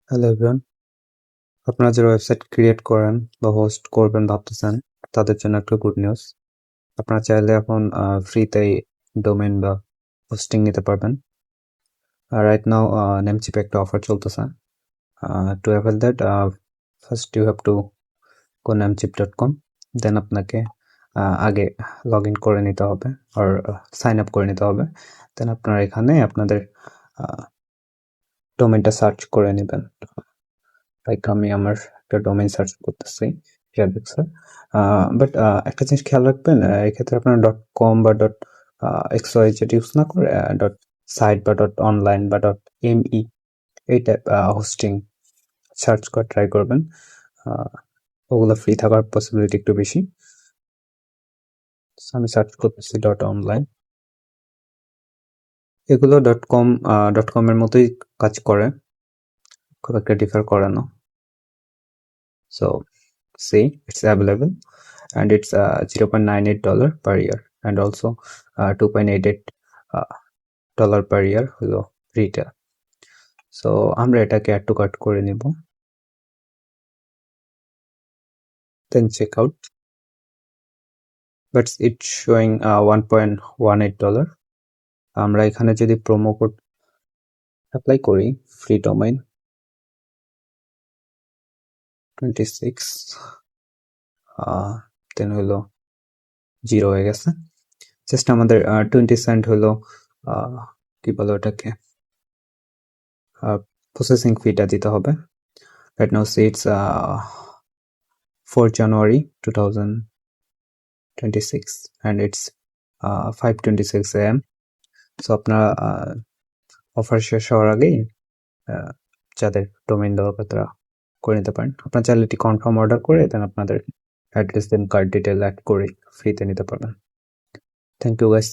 Hello everyone, আপনারা যারা website create করেন বা হোস্ট করবেন ভাবতেছেন তাদের জন্য একটা গুড নিউজ। আপনারা চাইলে এখন ফ্রিতেই ডোমেইন বা হোস্টিং নিতে পারবেন। রাইট নাও নেমচিপে একটা অফার চলতেছে। To avail that, first you have to go namecheap.com, then আপনাকে আগে লগ ইন করে নিতে হবে আর সাইন আপ করে নিতে হবে। দেন আপনারা এখানে আপনাদের ডোমেইনটা সার্চ করে নেবেন। লাইক আমি আমার একটা ডোমেইন সার্চ করতেছি ইয়ারবিক্সের, বাট একটা জিনিস খেয়াল রাখবেন, এক্ষেত্রে আপনার .com বা .xyz ইউজ না করে .site বা .online বা .me এই টাইপ হোস্টিং সার্চ করে ট্রাই করবেন। ওগুলো ফ্রি থাকার পসিবিলিটি একটু বেশি। আমি সার্চ করতেছি .online, এগুলো .com এর মতোই কাজ করে, খুব একটা ডিফার করে না। So see, it's available and it's $0.98 per year and also $2.88 per year হলো রিটেল। সো আমরা এটাকে অ্যাড টু কার্ট করে নিব, then check out, but it's showing $1.18। আমরা এখানে যদি প্রোমো কোড অ্যাপ্লাই করি, ফ্রি ডোমেইন 26, দেন হলো 0 হয়ে গেছে। জাস্ট আমাদের 20 সেন্ট হলো কি বলো ওটাকে প্রসেসিং ফিটা দিতে হবে। Right now see it's 4 January 2026 and it's 5:26 AM. So আপনারা অফার শেষ হওয়ার আগেই যাদের ডোমেইন দেওয়া তারা করে নিতে পারেন। আপনারা চাইলে এটি কনফার্ম অর্ডার করে দেন আপনাদের অ্যাড্রেস দেন কার্ড ডিটেল অ্যাড করে ফ্রিতে নিতে পারবেন। Thank you guys.